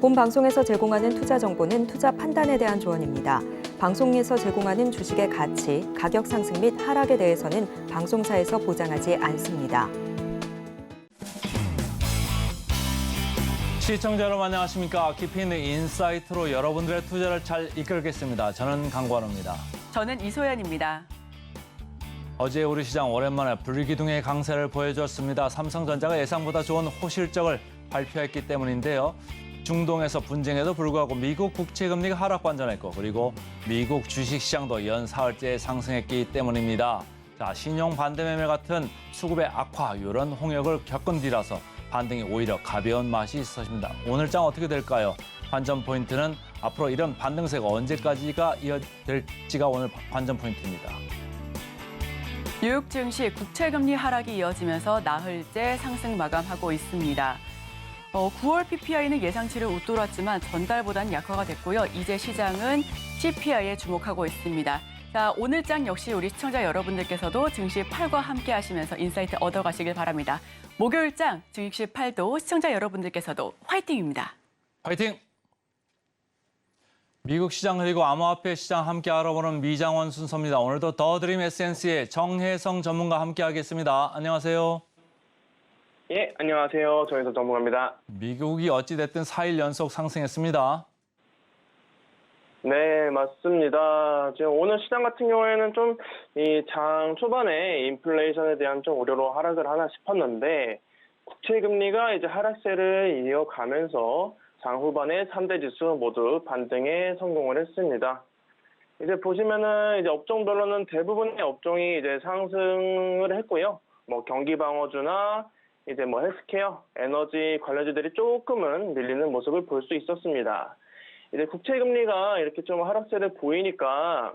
본 방송에서 제공하는 투자 정보는 투자 판단에 대한 조언입니다. 방송에서 제공하는 주식의 가치, 가격 상승 및 하락에 대해서는 방송사에서 보장하지 않습니다. 시청자 여러분 안녕하십니까. 깊이 있는 인사이트로 여러분들의 투자를 잘 이끌겠습니다. 저는 강관우입니다. 저는 이소연입니다. 어제 우리 시장 오랜만에 불기둥의 강세를 보여줬습니다. 삼성전자가 예상보다 좋은 호실적을 발표했기 때문인데요. 중동에서 분쟁에도 불구하고 미국 국채금리가 하락 반전했고 그리고 미국 주식시장도 연 사흘째 상승했기 때문입니다. 자, 신용 반대매매 같은 수급의 악화 이런 홍역을 겪은 뒤라서 반등이 오히려 가벼운 맛이 있었습니다. 오늘 장 어떻게 될까요? 관전 포인트는 앞으로 이런 반등세가 언제까지가 이어질지가 오늘 관전 포인트입니다. 뉴욕 증시 국채금리 하락이 이어지면서 나흘째 상승 마감하고 있습니다. 9월 PPI는 예상치를 웃돌았지만 전달보다는 약화가 됐고요. 이제 시장은 CPI에 주목하고 있습니다. 자, 오늘 장 역시 우리 시청자 여러분들께서도 증시 8과 함께 하시면서 인사이트 얻어가시길 바랍니다. 목요일 장 증시 8도 시청자 여러분들께서도 화이팅입니다. 화이팅! 미국 시장 그리고 암호화폐 시장 함께 알아보는 미장원 순서입니다. 오늘도 더드림 에센스의 정혜성 전문가 함께 하겠습니다. 안녕하세요. 예, 안녕하세요. 정혜성 전문가입니다. 미국이 어찌됐든 4일 연속 상승했습니다. 네, 맞습니다. 지금 오늘 시장 같은 경우에는 좀 이 장 초반에 인플레이션에 대한 좀 우려로 하락을 하나 싶었는데 국채 금리가 이제 하락세를 이어가면서 장 후반에 3대 지수 모두 반등에 성공을 했습니다. 이제 보시면은 이제 업종별로는 대부분의 업종이 이제 상승을 했고요. 뭐 경기 방어주나 이제 뭐 헬스케어, 에너지 관련주들이 조금은 밀리는 모습을 볼 수 있었습니다. 이제 국채 금리가 이렇게 좀 하락세를 보이니까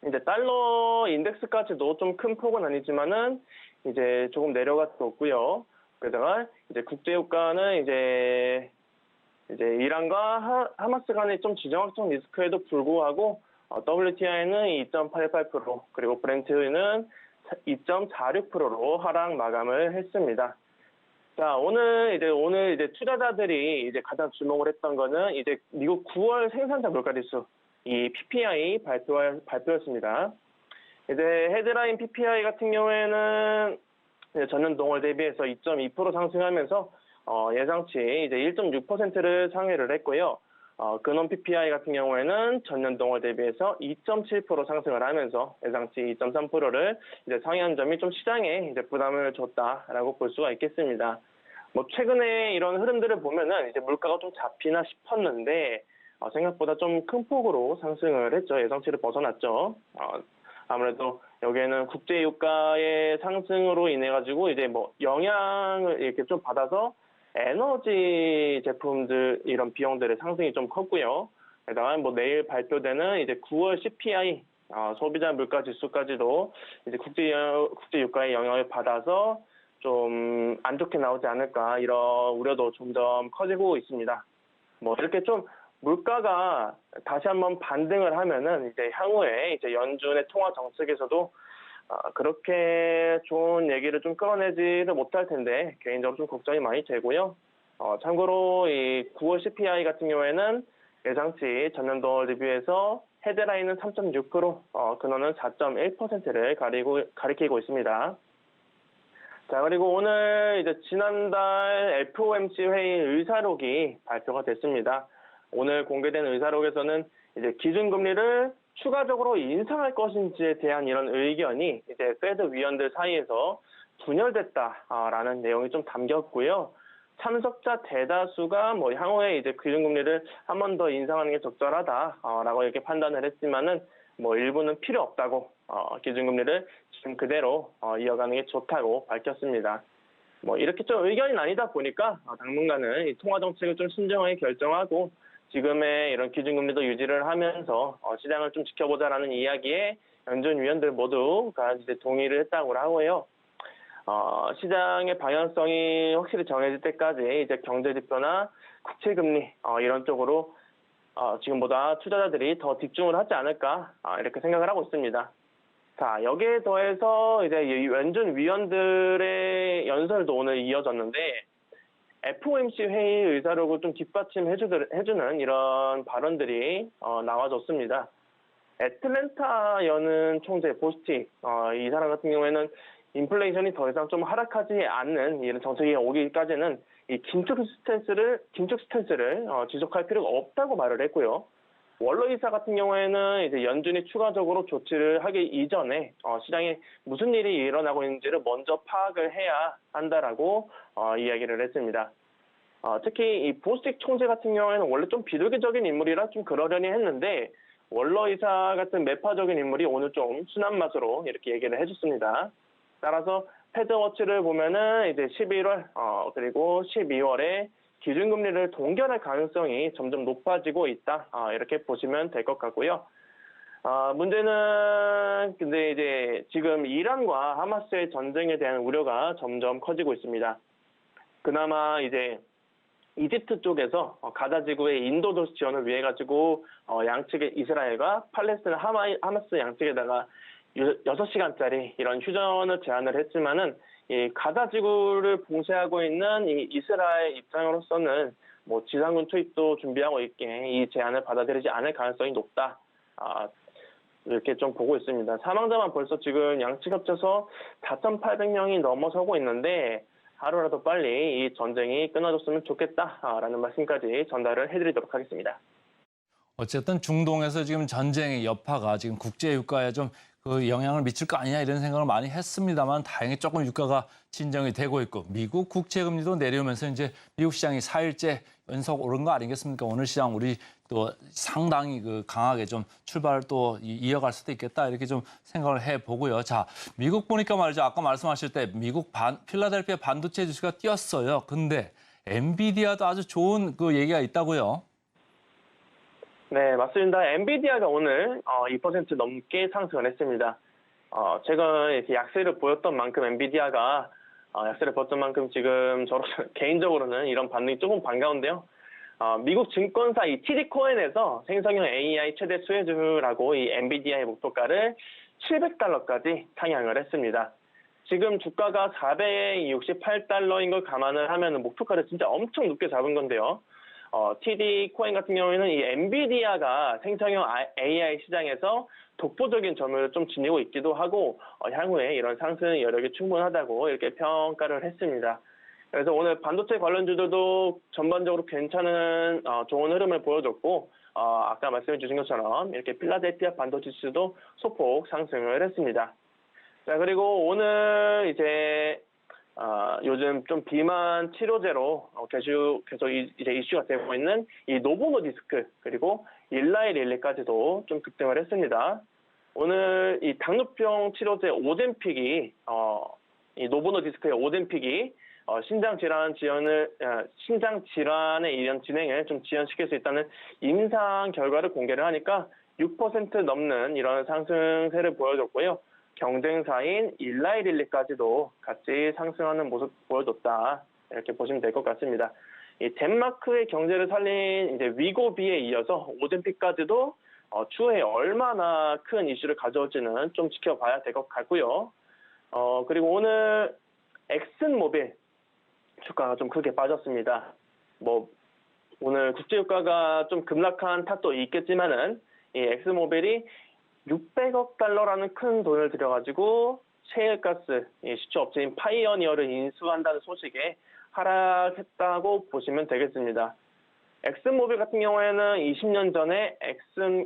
이제 달러 인덱스까지도 좀 큰 폭은 아니지만은 이제 조금 내려갔었고요. 그러다가 이제 국제유가는 이제 이란과 하마스 간의 좀 지정학적 리스크에도 불구하고 WTI는 2.88% 그리고 브렌트는 2.46%로 하락 마감을 했습니다. 자, 오늘 이제 투자자들이 이제 가장 주목을 했던 거는 이제 미국 9월 생산자 물가지수 이 PPI 발표였습니다. 이제 헤드라인 PPI 같은 경우에는 전년 동월 대비해서 2.2% 상승하면서 예상치 이제 1.6%를 상회를 했고요. 근원 PPI 같은 경우에는 전년 동월 대비해서 2.7% 상승을 하면서 예상치 2.3%를 이제 상회한 점이 좀 시장에 이제 부담을 줬다라고 볼 수가 있겠습니다. 뭐 최근에 이런 흐름들을 보면은 이제 물가가 좀 잡히나 싶었는데 생각보다 좀 큰 폭으로 상승을 했죠. 예상치를 벗어났죠. 아무래도 여기에는 국제 유가의 상승으로 인해 가지고 이제 뭐 영향을 이렇게 좀 받아서 에너지 제품들 이런 비용들의 상승이 좀 컸고요. 게다가 뭐 내일 발표되는 이제 9월 CPI 소비자 물가 지수까지도 이제 국제 유가의 영향을 받아서 좀 안 좋게 나오지 않을까 이런 우려도 점점 커지고 있습니다. 뭐 이렇게 좀 물가가 다시 한번 반등을 하면은 이제 향후에 이제 연준의 통화 정책에서도 그렇게 좋은 얘기를 좀 끌어내지를 못할 텐데 개인적으로 좀 걱정이 많이 되고요. 참고로 이 9월 CPI 같은 경우에는 예상치 전년도 대비해서 헤드라인은 3.6%, 근원은 4.1%를 가리키고 있습니다. 자, 그리고 오늘 이제 지난달 FOMC 회의 의사록이 발표가 됐습니다. 오늘 공개된 의사록에서는 이제 기준금리를 추가적으로 인상할 것인지에 대한 이런 의견이 이제 페드 위원들 사이에서 분열됐다라는 내용이 좀 담겼고요. 참석자 대다수가 뭐 향후에 이제 기준금리를 한 번 더 인상하는 게 적절하다라고 이렇게 판단을 했지만은 뭐 일부는 필요 없다고 기준금리를 지금 그대로 이어가는 게 좋다고 밝혔습니다. 뭐 이렇게 좀 의견이 나뉘다 보니까 당분간은 이 통화 정책을 좀 신중하게 결정하고 지금의 이런 기준금리도 유지를 하면서 시장을 좀 지켜보자라는 이야기에 연준 위원들 모두가 이제 동의를 했다고 하고요. 시장의 방향성이 확실히 정해질 때까지 이제 경제 지표나 국채 금리 이런 쪽으로 지금보다 투자자들이 더 집중을 하지 않을까 이렇게 생각을 하고 있습니다. 자, 여기에 더해서 이제 연준 위원들의 연설도 오늘 이어졌는데 FOMC 회의 의사록을 좀 뒷받침해주는 이런 발언들이 나와줬습니다. 애틀랜타 여는 총재 보스틱, 이 사람 같은 경우에는 인플레이션이 더 이상 좀 하락하지 않는 이런 정책이 오기까지는 이 긴축 스탠스를 지속할 필요가 없다고 말을 했고요. 월러 이사 같은 경우에는 이제 연준이 추가적으로 조치를 하기 이전에 시장에 무슨 일이 일어나고 있는지를 먼저 파악을 해야 한다라고 이야기를 했습니다. 특히 이 보스틱 총재 같은 경우에는 원래 좀 비둘기적인 인물이라 좀 그러려니 했는데 월러 이사 같은 매파적인 인물이 오늘 좀 순한 맛으로 이렇게 얘기를 해줬습니다. 따라서 패드워치를 보면은 이제 11월 그리고 12월에 기준금리를 동결할 가능성이 점점 높아지고 있다. 이렇게 보시면 될 것 같고요. 문제는 근데 이제 지금 이란과 하마스의 전쟁에 대한 우려가 점점 커지고 있습니다. 그나마 이제 이집트 쪽에서 가자 지구의 인도 도시 지원을 위해 가지고 양측의 이스라엘과 팔레스타인 하마스 양측에다가 6시간짜리 이런 휴전을 제안을 했지만은 이 가자 지구를 봉쇄하고 있는 이 이스라엘 입장으로서는 뭐 지상군 투입도 준비하고 있기에 이 제안을 받아들이지 않을 가능성이 높다. 이렇게 좀 보고 있습니다. 사망자만 벌써 지금 양측 합쳐서 4,800명이 넘어서고 있는데 하루라도 빨리 이 전쟁이 끊어졌으면 좋겠다라는 말씀까지 전달을 해드리도록 하겠습니다. 어쨌든 중동에서 지금 전쟁의 여파가 지금 국제 유가에 좀 그 영향을 미칠 거 아니냐 이런 생각을 많이 했습니다만 다행히 조금 유가가 진정이 되고 있고 미국 국채금리도 내려오면서 이제 미국 시장이 4일째 연속 오른 거 아니겠습니까? 오늘 시장 우리 또 상당히 그 강하게 좀 출발을 또 이어갈 수도 있겠다 이렇게 좀 생각을 해보고요. 자, 미국 보니까 말이죠. 아까 말씀하실 때 미국 필라델피아 반도체 지수가 뛰었어요. 근데 엔비디아도 아주 좋은 그 얘기가 있다고요. 네, 맞습니다. 엔비디아가 오늘 2% 넘게 상승을 했습니다. 제가 이렇게 약세를 보였던 만큼 엔비디아가 약세를 보였던 만큼 지금 저로 개인적으로는 이런 반응이 조금 반가운데요. 미국 증권사 이 TD 코엔에서 생성형 AI 최대 수혜주라고 이 엔비디아의 목표가를 $700까지 상향을 했습니다. 지금 주가가 $468인 걸 감안을 하면 목표가를 진짜 엄청 높게 잡은 건데요. TD 코인 같은 경우에는 이 엔비디아가 생성형 AI 시장에서 독보적인 점을 좀 지니고 있기도 하고 향후에 이런 상승 여력이 충분하다고 이렇게 평가를 했습니다. 그래서 오늘 반도체 관련주들도 전반적으로 괜찮은 좋은 흐름을 보여줬고 아까 말씀해 주신 것처럼 이렇게 필라델피아 반도체 지수도 소폭 상승을 했습니다. 자, 그리고 오늘 이제 요즘 좀 비만 치료제로 계속 이제 이슈가 되고 있는 이 노보노디스크 그리고 일라이 릴리까지도 좀 급등을 했습니다. 오늘 이 당뇨병 치료제 오젬픽이 이 노보노디스크의 오젬픽이 신장 질환의 이런 진행을 좀 지연시킬 수 있다는 임상 결과를 공개를 하니까 6% 넘는 이런 상승세를 보여줬고요. 경쟁사인 일라이 릴리까지도 같이 상승하는 모습 보여줬다. 이렇게 보시면 될 것 같습니다. 이 덴마크의 경제를 살린 이제 위고비에 이어서 오젬픽까지도 추후에 얼마나 큰 이슈를 가져올지는 좀 지켜봐야 될 것 같고요. 그리고 오늘 엑슨모빌 주가가 좀 크게 빠졌습니다. 뭐 오늘 국제유가가 좀 급락한 탓도 있겠지만은 이 엑슨모빌이 $600억 큰 돈을 들여가지고 셰일가스 시추업체인 파이어니어를 인수한다는 소식에 하락했다고 보시면 되겠습니다. 엑슨모빌 같은 경우에는 20년 전에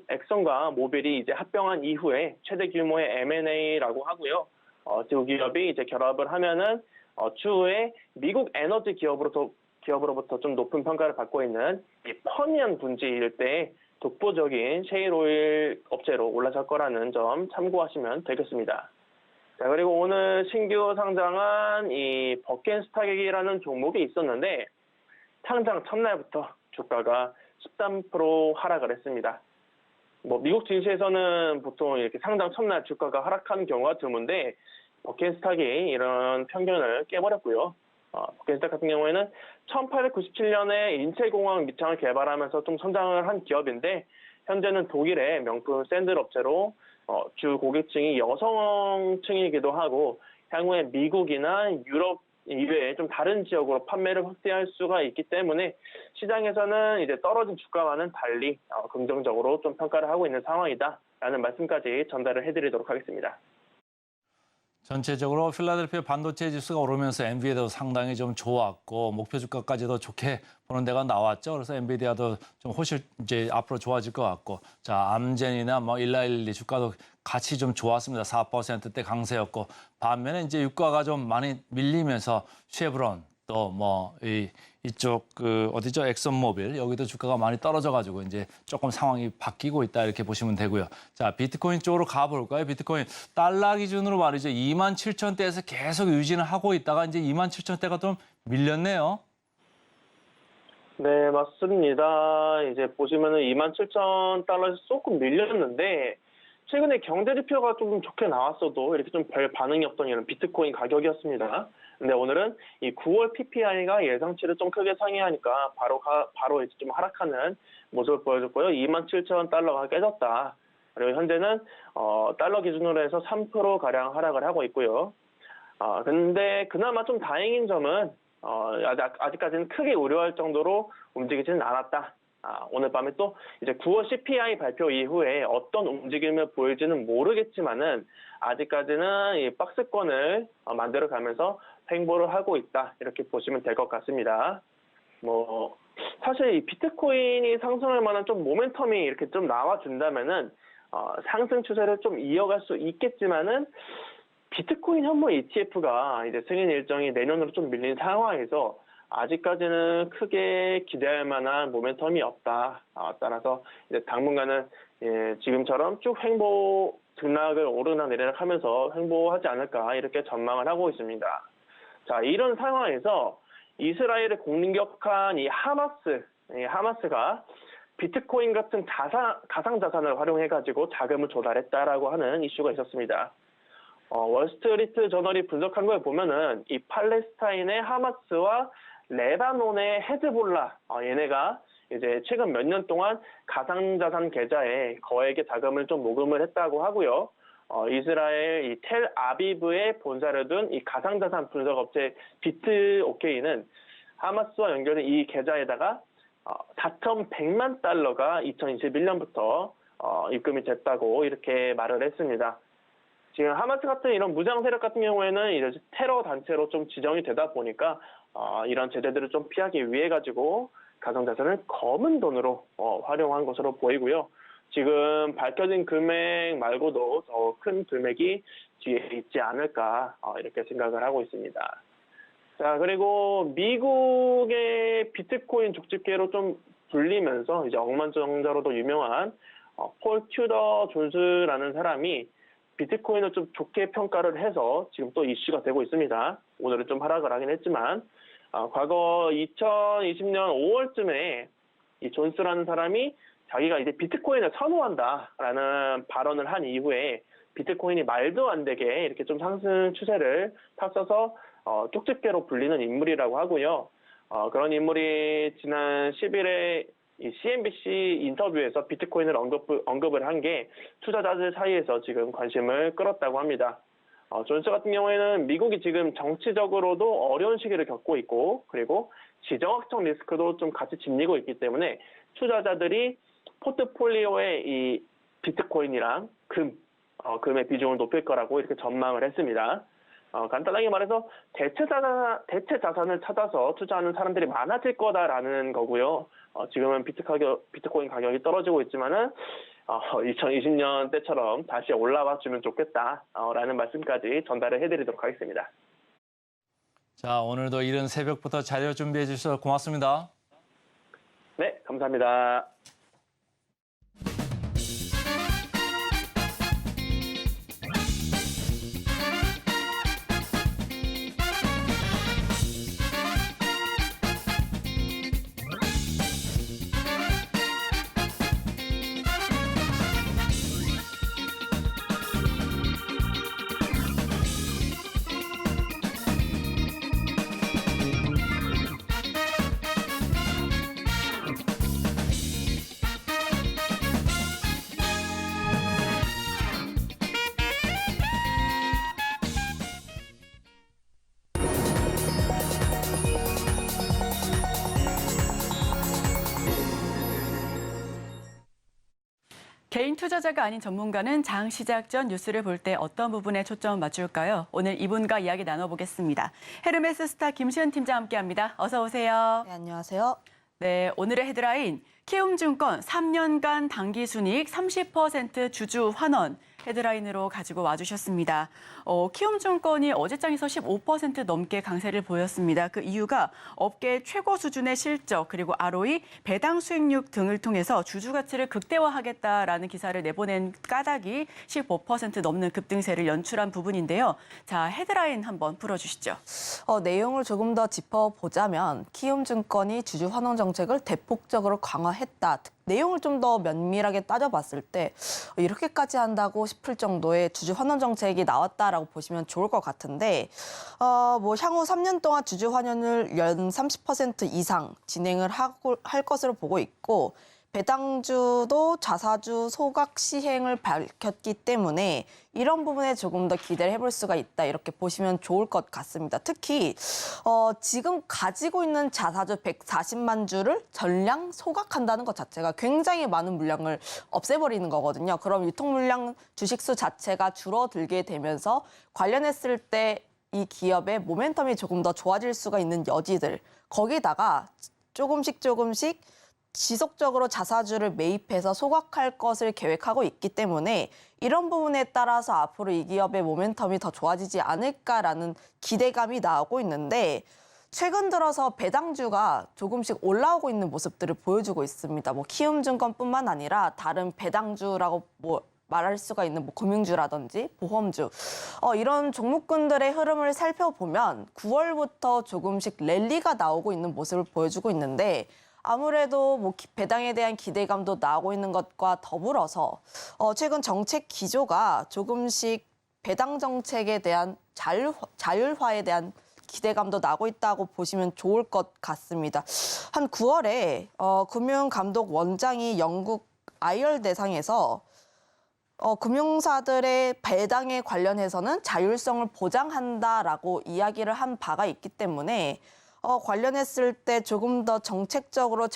엑슨과 모빌이 이제 합병한 이후에 최대 규모의 M&A라고 하고요. 두 기업이 이제 결합을 하면은 추후에 미국 에너지 기업으로부터 좀 높은 평가를 받고 있는 이 퍼미안 분지 일대에 독보적인 셰일오일 업체로 올라설 거라는 점 참고하시면 되겠습니다. 자, 그리고 오늘 신규 상장한 이 버켄스탁이라는 종목이 있었는데 상장 첫날부터 주가가 13% 하락을 했습니다. 뭐 미국 증시에서는 보통 이렇게 상장 첫날 주가가 하락하는 경우가 드문데 버켄스탁이 이런 편견을 깨버렸고요. 버켄스탁 같은 경우에는 1897년에 인체공학 밑창을 개발하면서 좀 성장을 한 기업인데 현재는 독일의 명품 샌들 업체로 주 고객층이 여성층이기도 하고 향후에 미국이나 유럽 이외에 좀 다른 지역으로 판매를 확대할 수가 있기 때문에 시장에서는 이제 떨어진 주가와는 달리 긍정적으로 좀 평가를 하고 있는 상황이다라는 말씀까지 전달을 해드리도록 하겠습니다. 전체적으로 필라델피아 반도체 지수가 오르면서 엔비디아도 상당히 좀 좋았고 목표 주가까지도 좋게 보는 데가 나왔죠. 그래서 엔비디아도 좀 훨씬 이제 앞으로 좋아질 것 같고, 자 암젠이나 뭐 1112 주가도 같이 좀 좋았습니다. 4%대 강세였고, 반면에 이제 유가가 좀 많이 밀리면서 쉐브론 또 뭐 이쪽 어디죠? 엑슨모빌 여기도 주가가 많이 떨어져가지고 이제 조금 상황이 바뀌고 있다 이렇게 보시면 되고요. 자 비트코인 쪽으로 가볼까요? 비트코인 달러 기준으로 말이죠. 27,000대에서 계속 유지는 하고 있다가 이제 27,000대가 좀 밀렸네요. 네, 맞습니다. 이제 보시면은 27,000달러에서 조금 밀렸는데, 최근에 경제 지표가 좀 좋게 나왔어도 이렇게 좀 별 반응이 없던 이런 비트코인 가격이었습니다. 근데 오늘은 이 9월 PPI가 예상치를 좀 크게 상회하니까 바로 이제 좀 하락하는 모습을 보여줬고요. 27,000달러가 깨졌다. 그리고 현재는 달러 기준으로 해서 3% 가량 하락을 하고 있고요. 근데 그나마 좀 다행인 점은 아직까지는 크게 우려할 정도로 움직이지는 않았다. 오늘 밤에 또 이제 9월 CPI 발표 이후에 어떤 움직임을 보일지는 모르겠지만은 아직까지는 이 박스권을 만들어가면서 횡보를 하고 있다. 이렇게 보시면 될 것 같습니다. 뭐 사실 이 비트코인이 상승할 만한 좀 모멘텀이 이렇게 좀 나와준다면은 상승 추세를 좀 이어갈 수 있겠지만은 비트코인 현물 ETF가 이제 승인 일정이 내년으로 좀 밀린 상황에서 아직까지는 크게 기대할 만한 모멘텀이 없다. 따라서 이제 당분간은 지금처럼 쭉 횡보 등락을 오르락 내리락 하면서 횡보하지 않을까 이렇게 전망을 하고 있습니다. 자, 이런 상황에서 이스라엘을 공격한 이 하마스가 비트코인 같은 가상자산을 활용해가지고 자금을 조달했다라고 하는 이슈가 있었습니다. 월스트리트 저널이 분석한 걸 보면은 이 팔레스타인의 하마스와 레바논의 헤즈볼라, 얘네가 이제 최근 몇 년 동안 가상자산 계좌에 거액의 자금을 좀 모금을 했다고 하고요. 이스라엘 이 텔아비브에 본사를 둔 이 가상자산 분석업체 비트오케이는 하마스와 연결된 이 계좌에다가 4,100만 달러가 2021년부터 입금이 됐다고 이렇게 말을 했습니다. 지금 하마스 같은 이런 무장 세력 같은 경우에는 이제 테러 단체로 좀 지정이 되다 보니까 이런 제재들을 좀 피하기 위해 가지고 가상자산을 검은 돈으로 활용한 것으로 보이고요. 지금 밝혀진 금액 말고도 더 큰 금액이 뒤에 있지 않을까 이렇게 생각을 하고 있습니다. 자, 그리고 미국의 비트코인 족집게로 좀 불리면서 이제 억만장자로도 유명한 폴 튜더 존스라는 사람이 비트코인을 좀 좋게 평가를 해서 지금 또 이슈가 되고 있습니다. 오늘은 좀 하락을 하긴 했지만 과거 2020년 5월쯤에 이 존스라는 사람이 자기가 이제 비트코인을 선호한다라는 발언을 한 이후에 비트코인이 말도 안 되게 이렇게 좀 상승 추세를 탔어서 쪽집게로 불리는 인물이라고 하고요. 그런 인물이 지난 10일에 이 CNBC 인터뷰에서 비트코인을 언급을 한 게 투자자들 사이에서 지금 관심을 끌었다고 합니다. 존스 같은 경우에는 미국이 지금 정치적으로도 어려운 시기를 겪고 있고, 그리고 지정학적 리스크도 좀 같이 짓이고 있기 때문에 투자자들이 포트폴리오에 이 비트코인이랑 금의 비중을 높일 거라고 이렇게 전망을 했습니다. 간단하게 말해서 대체 자산을 찾아서 투자하는 사람들이 많아질 거다라는 거고요. 지금은 비트코인 가격이 떨어지고 있지만은 2020년 때처럼 다시 올라와 주면 좋겠다라는 말씀까지 전달을 해드리도록 하겠습니다. 자, 오늘도 이른 새벽부터 자료 준비해 주셔서 고맙습니다. 네, 감사합니다. 개인 투자자가 아닌 전문가는 장 시작 전 뉴스를 볼 때 어떤 부분에 초점을 맞출까요? 오늘 이분과 이야기 나눠보겠습니다. 헤르메스 스타 김시은 팀장 함께합니다. 어서 오세요. 네, 안녕하세요. 네, 오늘의 헤드라인, 키움증권 3년간 당기순이익 30% 주주 환원 헤드라인으로 가지고 와주셨습니다. 키움증권이 어제장에서 15% 넘게 강세를 보였습니다. 그 이유가 업계 최고 수준의 실적 그리고 ROE, 배당 수익률 등을 통해서 주주 가치를 극대화하겠다라는 기사를 내보낸 까닭이 15% 넘는 급등세를 연출한 부분인데요. 자, 헤드라인 한번 풀어주시죠. 내용을 조금 더 짚어보자면 키움증권이 주주 환원 정책을 대폭적으로 강화했다. 내용을 좀 더 면밀하게 따져봤을 때 이렇게까지 한다고 싶을 정도의 주주 환원 정책이 나왔다라고 보시면 좋을 것 같은데 향후 3년 동안 주주 환원을 연 30% 이상 진행을 할 것으로 보고 있고 배당주도 자사주 소각 시행을 밝혔기 때문에 이런 부분에 조금 더 기대를 해볼 수가 있다 이렇게 보시면 좋을 것 같습니다. 특히 지금 가지고 있는 자사주 140만 주를 전량 소각한다는 것 자체가 굉장히 많은 물량을 없애버리는 거거든요. 그럼 유통 물량 주식수 자체가 줄어들게 되면서 관련했을 때 이 기업의 모멘텀이 조금 더 좋아질 수가 있는 여지들 거기다가 조금씩 지속적으로 자사주를 매입해서 소각할 것을 계획하고 있기 때문에 이런 부분에 따라서 앞으로 이 기업의 모멘텀이 더 좋아지지 않을까라는 기대감이 나오고 있는데 최근 들어서 배당주가 조금씩 올라오고 있는 모습들을 보여주고 있습니다. 키움증권뿐만 아니라 다른 배당주라고 말할 수가 있는 금융주라든지 보험주 이런 종목군들의 흐름을 살펴보면 9월부터 조금씩 랠리가 나오고 있는 모습을 보여주고 있는데 아무래도 배당에 대한 기대감도 나오고 있는 것과 더불어서 최근 정책 기조가 조금씩 배당 정책에 대한 자율화에 대한 기대감도 나고 있다고 보시면 좋을 것 같습니다. 한 9월에 금융감독 원장이 영국 IR 대상에서 금융사들의 배당에 관련해서는 자율성을 보장한다라고 이야기를 한 바가 있기 때문에 관련했을 때 조금 더 정책적으로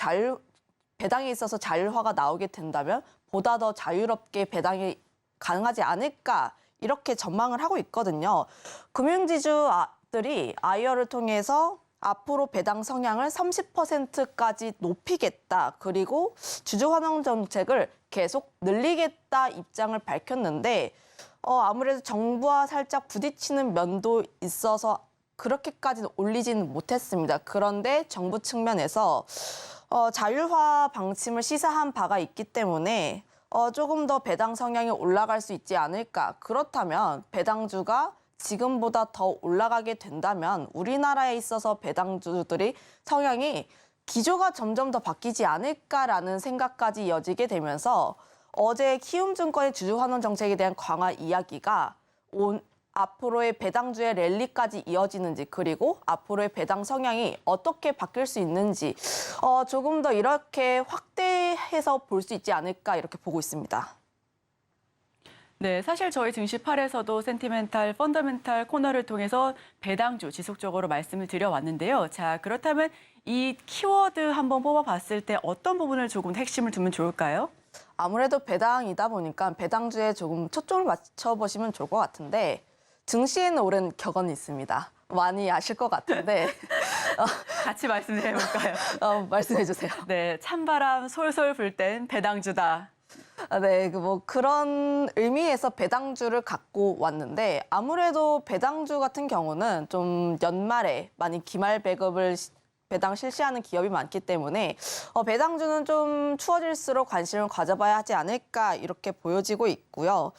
배당에 있어서 자율화가 나오게 된다면 보다 더 자유롭게 배당이 가능하지 않을까 이렇게 전망을 하고 있거든요. 금융지주들이 IR을 통해서 앞으로 배당 성향을 30%까지 높이겠다. 그리고 주주 환원 정책을 계속 늘리겠다 입장을 밝혔는데 아무래도 정부와 살짝 부딪히는 면도 있어서 그렇게까지는 올리지는 못했습니다. 그런데 정부 측면에서 자율화 방침을 시사한 바가 있기 때문에 조금 더 배당 성향이 올라갈 수 있지 않을까. 그렇다면 배당주가 지금보다 더 올라가게 된다면 우리나라에 있어서 배당주들이 성향이 기조가 점점 더 바뀌지 않을까라는 생각까지 이어지게 되면서 어제 키움증권의 주주 환원 정책에 대한 강화 이야기가 앞으로의 배당주의 랠리까지 이어지는지 그리고 앞으로의 배당 성향이 어떻게 바뀔 수 있는지 조금 더 이렇게 확대해서 볼 수 있지 않을까 이렇게 보고 있습니다. 네, 사실 저희 증시 8에서도 센티멘탈, 펀더멘탈 코너를 통해서 배당주 지속적으로 말씀을 드려왔는데요. 자, 그렇다면 이 키워드 한번 뽑아봤을 때 어떤 부분을 조금 핵심을 두면 좋을까요? 아무래도 배당이다 보니까 배당주에 조금 초점을 맞춰보시면 좋을 것 같은데 증시에는 오른 격언이 있습니다. 많이 아실 것 같은데 같이 말씀해볼까요? 말씀해 주세요. 네, 찬바람 솔솔 불 땐 배당주다. 네, 그런 의미에서 배당주를 갖고 왔는데 아무래도 배당주 같은 경우는 좀 연말에 많이 기말 배급을 배당 실시하는 기업이 많기 때문에 배당주는 좀 추워질수록 관심을 가져봐야 하지 않을까 이렇게 보여지고 있고요.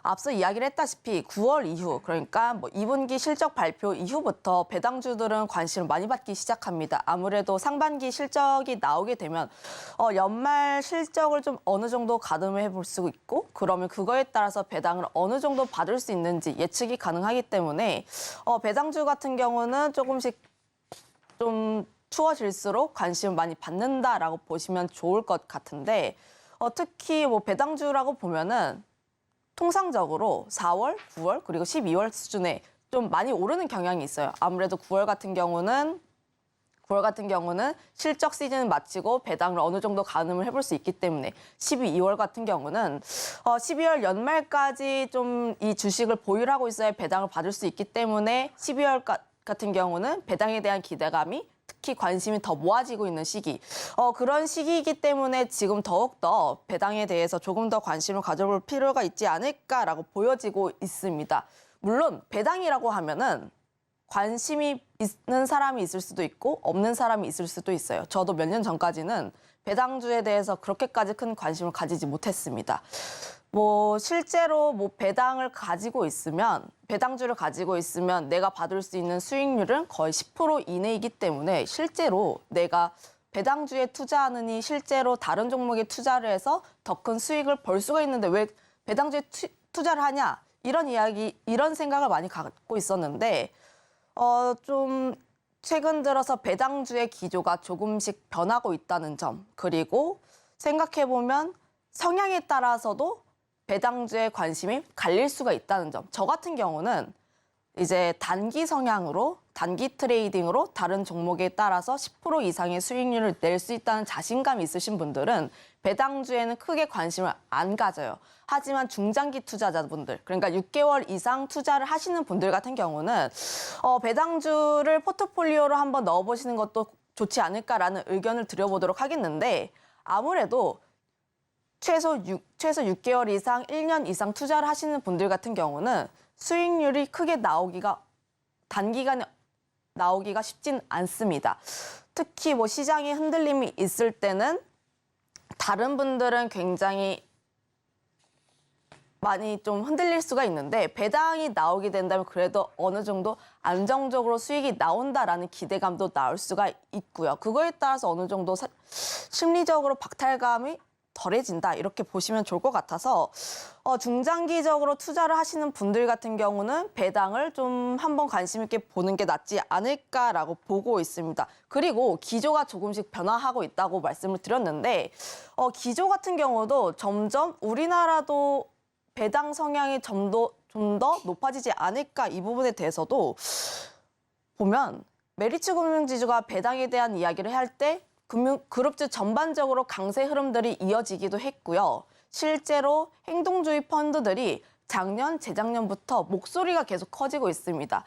앞서 이야기를 했다시피 9월 이후 그러니까 2분기 실적 발표 이후부터 배당주들은 관심을 많이 받기 시작합니다. 아무래도 상반기 실적이 나오게 되면 연말 실적을 좀 어느 정도 가늠해 볼 수 있고 그러면 그거에 따라서 배당을 어느 정도 받을 수 있는지 예측이 가능하기 때문에 배당주 같은 경우는 조금씩 좀 추워질수록 관심을 많이 받는다라고 보시면 좋을 것 같은데 특히 배당주라고 보면은 통상적으로 4월, 9월 그리고 12월 수준에 좀 많이 오르는 경향이 있어요. 아무래도 9월 같은 경우는 9월 같은 경우는 실적 시즌을 마치고 배당을 어느 정도 가늠을 해볼 수 있기 때문에 12, 2월 같은 경우는 12월 연말까지 좀 이 주식을 보유를 하고 있어야 배당을 받을 수 있기 때문에 12월 같은 경우는 배당에 대한 기대감이 특히 관심이 더 모아지고 있는 시기. 그런 시기이기 때문에 지금 더욱더 배당에 대해서 조금 더 관심을 가져볼 필요가 있지 않을까라고 보여지고 있습니다. 물론 배당이라고 하면은 관심이 있는 사람이 있을 수도 있고 없는 사람이 있을 수도 있어요. 저도 몇 년 전까지는 배당주에 대해서 그렇게까지 큰 관심을 가지지 못했습니다. 실제로 배당을 가지고 있으면, 배당주를 가지고 있으면 내가 받을 수 있는 수익률은 거의 10% 이내이기 때문에 실제로 내가 배당주에 투자하느니 실제로 다른 종목에 투자를 해서 더 큰 수익을 벌 수가 있는데 왜 배당주에 투자를 하냐? 이런 생각을 많이 갖고 있었는데, 좀 최근 들어서 배당주의 기조가 조금씩 변하고 있다는 점, 그리고 생각해보면 성향에 따라서도 배당주에 관심이 갈릴 수가 있다는 점. 저 같은 경우는 이제 단기 성향으로, 단기 트레이딩으로 다른 종목에 따라서 10% 이상의 수익률을 낼 수 있다는 자신감이 있으신 분들은 배당주에는 크게 관심을 안 가져요. 하지만 중장기 투자자분들, 그러니까 6개월 이상 투자를 하시는 분들 같은 경우는 배당주를 포트폴리오로 한번 넣어보시는 것도 좋지 않을까라는 의견을 드려보도록 하겠는데, 아무래도 최소 6개월 이상, 1년 이상 투자를 하시는 분들 같은 경우는 수익률이 크게 단기간에 나오기가 쉽진 않습니다. 특히 시장에 흔들림이 있을 때는 다른 분들은 굉장히 많이 좀 흔들릴 수가 있는데, 배당이 나오게 된다면 그래도 어느 정도 안정적으로 수익이 나온다라는 기대감도 나올 수가 있고요. 그거에 따라서 어느 정도 심리적으로 박탈감이 덜해진다, 이렇게 보시면 좋을 것 같아서 중장기적으로 투자를 하시는 분들 같은 경우는 배당을 좀 한번 관심 있게 보는 게 낫지 않을까라고 보고 있습니다. 그리고 기조가 조금씩 변화하고 있다고 말씀을 드렸는데, 기조 같은 경우도 점점 우리나라도 배당 성향이 좀 더 높아지지 않을까, 이 부분에 대해서도 보면 메리츠 금융지주가 배당에 대한 이야기를 할 때 그룹주 전반적으로 강세 흐름들이 이어지기도 했고요. 실제로 행동주의 펀드들이 작년, 재작년부터 목소리가 계속 커지고 있습니다.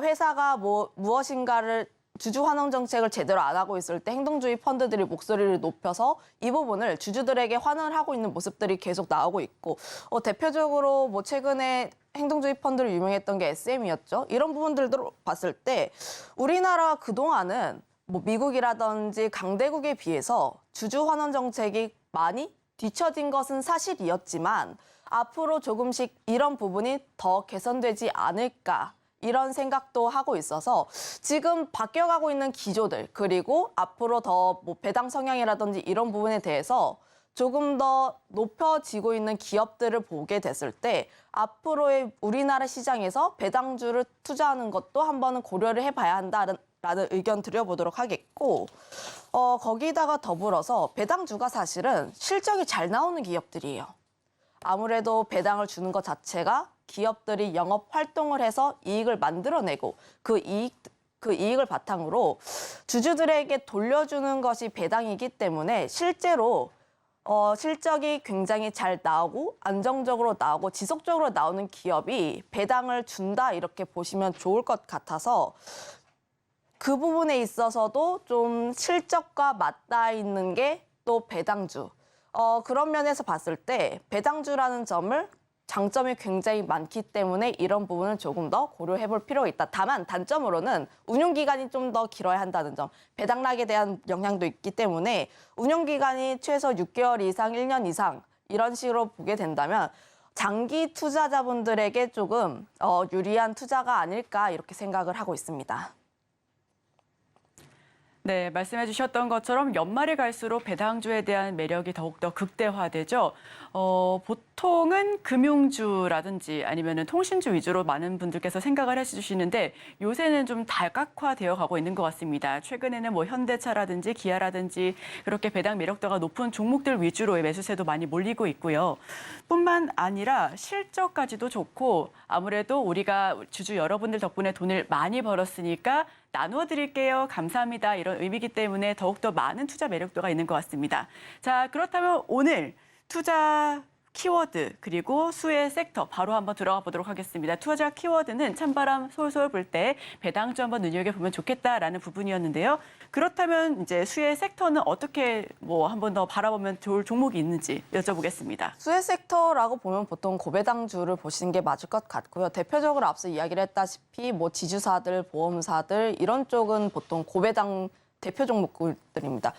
회사가 무엇인가를 주주 환원 정책을 제대로 안 하고 있을 때 행동주의 펀드들이 목소리를 높여서 이 부분을 주주들에게 환원을 하고 있는 모습들이 계속 나오고 있고, 대표적으로 최근에 행동주의 펀드로 유명했던 게 SM이었죠. 이런 부분들도 봤을 때 우리나라 그동안은 미국이라든지 강대국에 비해서 주주 환원 정책이 많이 뒤처진 것은 사실이었지만 앞으로 조금씩 이런 부분이 더 개선되지 않을까, 이런 생각도 하고 있어서 지금 바뀌어가고 있는 기조들, 그리고 앞으로 더 배당 성향이라든지 이런 부분에 대해서 조금 더 높여지고 있는 기업들을 보게 됐을 때 앞으로의 우리나라 시장에서 배당주를 투자하는 것도 한번은 고려를 해봐야 한다는 의견 드려보도록 하겠고, 거기다가 더불어서 배당주가 사실은 실적이 잘 나오는 기업들이에요. 아무래도 배당을 주는 것 자체가 기업들이 영업 활동을 해서 이익을 만들어내고 그 이익을 바탕으로 주주들에게 돌려주는 것이 배당이기 때문에 실제로 실적이 굉장히 잘 나오고 안정적으로 나오고 지속적으로 나오는 기업이 배당을 준다, 이렇게 보시면 좋을 것 같아서 그 부분에 있어서도 좀 실적과 맞닿아 있는 게 또 배당주. 그런 면에서 봤을 때 배당주라는 점을 장점이 굉장히 많기 때문에 이런 부분은 조금 더 고려해 볼 필요가 있다. 다만 단점으로는 운용기간이 좀 더 길어야 한다는 점, 배당락에 대한 영향도 있기 때문에 운용기간이 최소 6개월 이상, 1년 이상 이런 식으로 보게 된다면 장기 투자자분들에게 조금 유리한 투자가 아닐까, 이렇게 생각을 하고 있습니다. 네, 말씀해 주셨던 것처럼 연말이 갈수록 배당주에 대한 매력이 더욱더 극대화되죠. 보통은 금융주라든지 아니면 통신주 위주로 많은 분들께서 생각을 해주시는데 요새는 좀 다각화되어 가고 있는 것 같습니다. 최근에는 현대차라든지 기아라든지 그렇게 배당 매력도가 높은 종목들 위주로의 매수세도 많이 몰리고 있고요. 뿐만 아니라 실적까지도 좋고 아무래도 우리가 주주 여러분들 덕분에 돈을 많이 벌었으니까 나눠드릴게요. 감사합니다. 이런 의미이기 때문에 더욱더 많은 투자 매력도가 있는 것 같습니다. 자, 그렇다면 오늘 투자 키워드 그리고 수혜 섹터 바로 한번 들어가 보도록 하겠습니다. 투자 키워드는 찬바람 솔솔 불 때 배당주 한번 눈여겨보면 좋겠다라는 부분이었는데요. 그렇다면 이제 수혜 sek터는 어떻게 한번 더 바라보면 좋을 종목이 있는지 여쭤보겠습니다. 수혜 섹터라고 보면 보통 고배당주를 보시는 게 맞을 것 같고요. 대표적으로 앞서 이야기를 했다시피 지주사들, 보험사들 이런 쪽은 보통 고배당 대표 종목들입니다.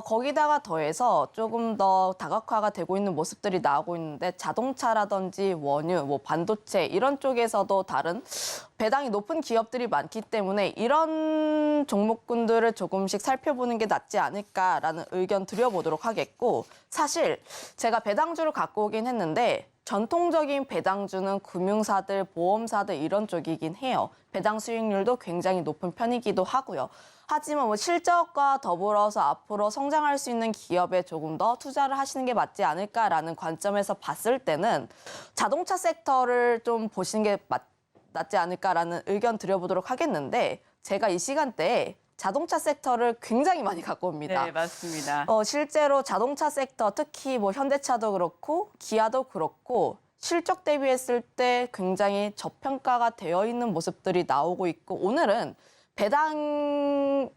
거기다가 더해서 조금 더 다각화가 되고 있는 모습들이 나오고 있는데 자동차라든지 원유, 반도체 이런 쪽에서도 다른 배당이 높은 기업들이 많기 때문에 이런 종목군들을 조금씩 살펴보는 게 낫지 않을까라는 의견 드려보도록 하겠고 사실 제가 배당주를 갖고 오긴 했는데 전통적인 배당주는 금융사들, 보험사들 이런 쪽이긴 해요. 배당 수익률도 굉장히 높은 편이기도 하고요. 하지만 실적과 더불어서 앞으로 성장할 수 있는 기업에 조금 더 투자를 하시는 게 맞지 않을까라는 관점에서 봤을 때는 자동차 섹터를 좀 보시는 게 낫지 않을까라는 의견 드려보도록 하겠는데 제가 이 시간대에 자동차 섹터를 굉장히 많이 갖고 옵니다. 네, 맞습니다. 실제로 자동차 섹터, 특히 현대차도 그렇고 기아도 그렇고 실적 대비했을 때 굉장히 저평가가 되어 있는 모습들이 나오고 있고 오늘은 배당이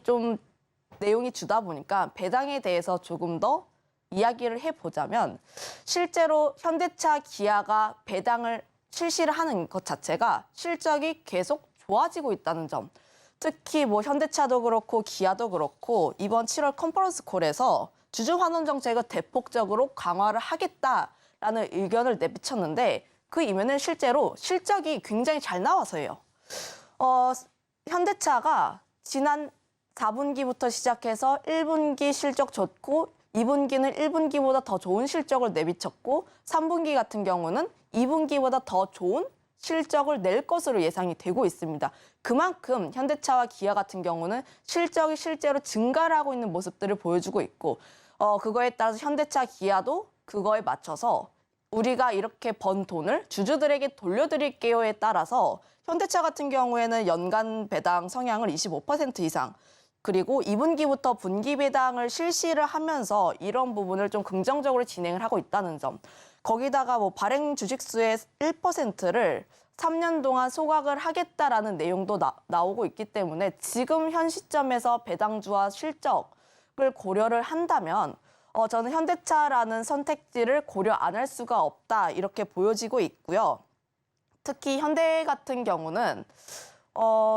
좀 내용이 주다 보니까 배당에 대해서 조금 더 이야기를 해보자면 실제로 현대차, 기아가 배당을 실시를 하는 것 자체가 실적이 계속 좋아지고 있다는 점. 특히 현대차도 그렇고 기아도 그렇고 이번 7월 컨퍼런스 콜에서 주주 환원 정책을 대폭적으로 강화를 하겠다라는 의견을 내비쳤는데 그 이면은 실제로 실적이 굉장히 잘 나와서예요. 현대차가 지난 4분기부터 시작해서 1분기 실적 좋고 2분기는 1분기보다 더 좋은 실적을 내비쳤고 3분기 같은 경우는 2분기보다 더 좋은 실적을 낼 것으로 예상이 되고 있습니다. 그만큼 현대차와 기아 같은 경우는 실적이 실제로 증가를 하고 있는 모습들을 보여주고 있고 그거에 따라서 현대차, 기아도 그거에 맞춰서 우리가 이렇게 번 돈을 주주들에게 돌려드릴게요에 따라서 현대차 같은 경우에는 연간 배당 성향을 25% 이상 그리고 2분기부터 분기 배당을 실시를 하면서 이런 부분을 좀 긍정적으로 진행을 하고 있다는 점. 거기다가 발행 주식수의 1%를 3년 동안 소각을 하겠다라는 내용도 나오고 있기 때문에 지금 현 시점에서 배당주와 실적을 고려를 한다면 저는 현대차라는 선택지를 고려 안 할 수가 없다 이렇게 보여지고 있고요. 특히 현대 같은 경우는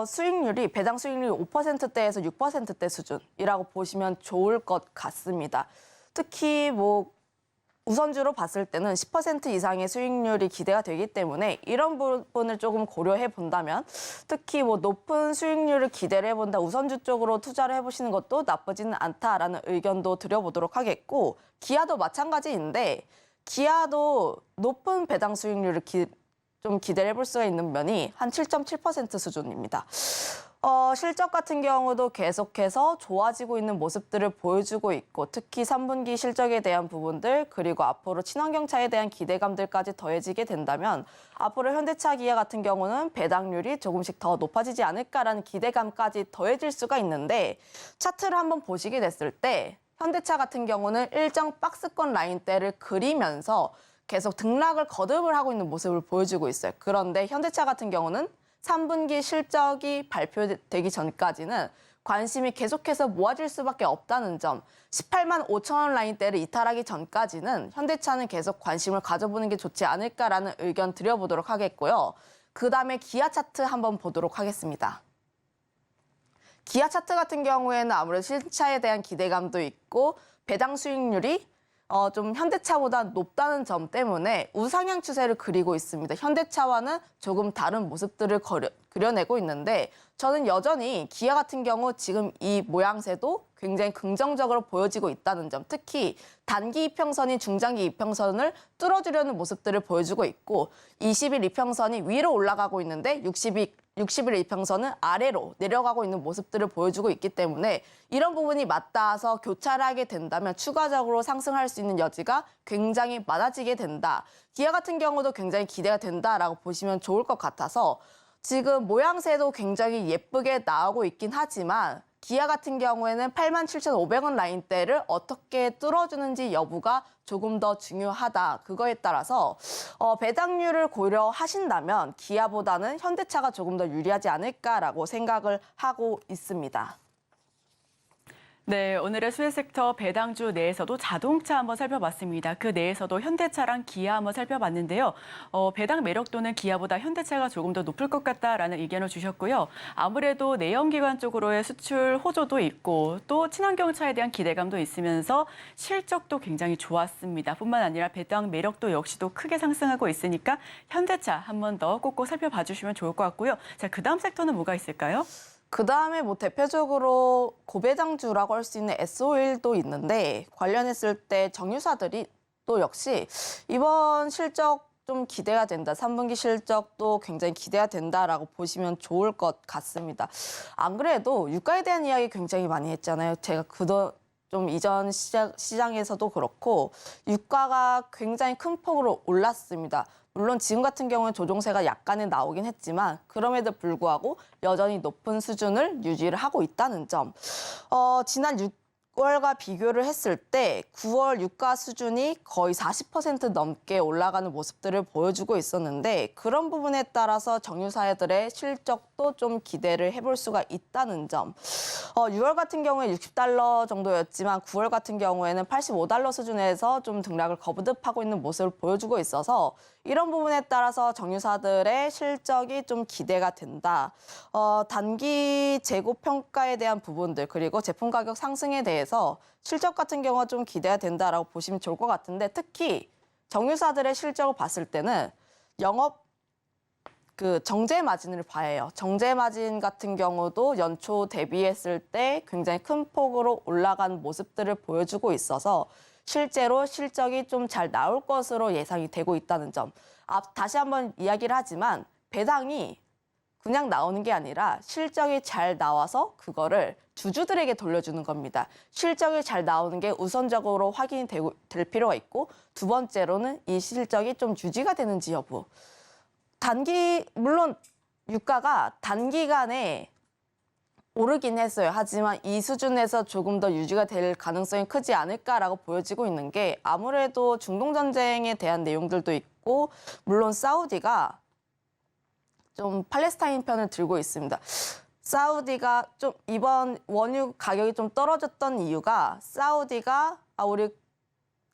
수익률이 배당 수익률이 5%대에서 6%대 수준이라고 보시면 좋을 것 같습니다. 특히 우선주로 봤을 때는 10% 이상의 수익률이 기대가 되기 때문에 이런 부분을 조금 고려해 본다면 특히 높은 수익률을 기대를 해본다 우선주 쪽으로 투자를 해보시는 것도 나쁘지는 않다라는 의견도 드려보도록 하겠고 기아도 마찬가지인데 기아도 높은 배당 수익률을 좀 기대를 해볼 수가 있는 면이 한 7.7% 수준입니다. 실적 같은 경우도 계속해서 좋아지고 있는 모습들을 보여주고 있고 특히 3분기 실적에 대한 부분들 그리고 앞으로 친환경차에 대한 기대감들까지 더해지게 된다면 앞으로 현대차, 기아 같은 경우는 배당률이 조금씩 더 높아지지 않을까라는 기대감까지 더해질 수가 있는데 차트를 한번 보시게 됐을 때 현대차 같은 경우는 일정 박스권 라인대를 그리면서 계속 등락을 거듭을 하고 있는 모습을 보여주고 있어요. 그런데 현대차 같은 경우는 3분기 실적이 발표되기 전까지는 관심이 계속해서 모아질 수밖에 없다는 점. 18만 5천 원 라인대를 이탈하기 전까지는 현대차는 계속 관심을 가져보는 게 좋지 않을까라는 의견 드려보도록 하겠고요. 그다음에 기아 차트 한번 보도록 하겠습니다. 기아 차트 같은 경우에는 아무래도 신차에 대한 기대감도 있고 배당 수익률이 좀 현대차보다 높다는 점 때문에 우상향 추세를 그리고 있습니다. 현대차와는 조금 다른 모습들을 그려내고 있는데 저는 여전히 기아 같은 경우 지금 이 모양새도 굉장히 긍정적으로 보여지고 있다는 점. 특히 단기 이평선이 중장기 이평선을 뚫어주려는 모습들을 보여주고 있고 20일 이평선이 위로 올라가고 있는데 60일 이평선은 아래로 내려가고 있는 모습들을 보여주고 있기 때문에 이런 부분이 맞닿아서 교차를 하게 된다면 추가적으로 상승할 수 있는 여지가 굉장히 많아지게 된다. 기아 같은 경우도 굉장히 기대가 된다라고 보시면 좋을 것 같아서 지금 모양새도 굉장히 예쁘게 나오고 있긴 하지만 기아 같은 경우에는 87,500원 라인대를 어떻게 뚫어주는지 여부가 조금 더 중요하다. 그거에 따라서 배당률을 고려하신다면 기아보다는 현대차가 조금 더 유리하지 않을까라고 생각을 하고 있습니다. 네, 오늘의 수혜 섹터 배당주 내에서도 자동차 한번 살펴봤습니다. 그 내에서도 현대차랑 기아 한번 살펴봤는데요. 배당 매력도는 기아보다 현대차가 조금 더 높을 것 같다라는 의견을 주셨고요. 아무래도 내연기관 쪽으로의 수출 호조도 있고 또 친환경차에 대한 기대감도 있으면서 실적도 굉장히 좋았습니다. 뿐만 아니라 배당 매력도 역시도 크게 상승하고 있으니까 현대차 한번 더 꼭꼭 살펴봐 주시면 좋을 것 같고요. 자, 그다음 섹터는 뭐가 있을까요? 그다음에 뭐 대표적으로 고배당주라고 할 수 있는 S-오일도 있는데 관련했을 때 정유사들이 또 역시 이번 실적 좀 기대가 된다. 3분기 실적도 굉장히 기대가 된다라고 보시면 좋을 것 같습니다. 안 그래도 유가에 대한 이야기 굉장히 많이 했잖아요. 제가 좀 이전 시장에서도 그렇고 유가가 굉장히 큰 폭으로 올랐습니다. 물론 지금 같은 경우는 조정세가 약간은 나오긴 했지만 그럼에도 불구하고 여전히 높은 수준을 유지를 하고 있다는 점. 지난 6월과 비교를 했을 때 9월 유가 수준이 거의 40% 넘게 올라가는 모습들을 보여주고 있었는데 그런 부분에 따라서 정유사들의 실적도 좀 기대를 해볼 수가 있다는 점. 6월 같은 경우에 $60 정도였지만 9월 같은 경우에는 $85 수준에서 좀 등락을 거듭하고 있는 모습을 보여주고 있어서 이런 부분에 따라서 정유사들의 실적이 좀 기대가 된다. 단기 재고 평가에 대한 부분들 그리고 제품 가격 상승에 대해서 실적 같은 경우가 좀 기대가 된다라고 보시면 좋을 것 같은데 특히 정유사들의 실적을 봤을 때는 영업 정제 마진을 봐야 해요. 정제 마진 같은 경우도 연초 대비했을 때 굉장히 큰 폭으로 올라간 모습들을 보여주고 있어서 실제로 실적이 좀 잘 나올 것으로 예상이 되고 있다는 점. 다시 한번 이야기를 하지만 배당이 그냥 나오는 게 아니라 실적이 잘 나와서 그거를 주주들에게 돌려주는 겁니다. 실적이 잘 나오는 게 우선적으로 확인이 될 필요가 있고 두 번째로는 이 실적이 좀 유지가 되는지 여부. 물론 유가가 단기간에 오르긴 했어요. 하지만 이 수준에서 조금 더 유지가 될 가능성이 크지 않을까라고 보여지고 있는 게 아무래도 중동 전쟁에 대한 내용들도 있고 물론 사우디가 좀 팔레스타인 편을 들고 있습니다. 사우디가 좀 이번 원유 가격이 좀 떨어졌던 이유가 사우디가 우리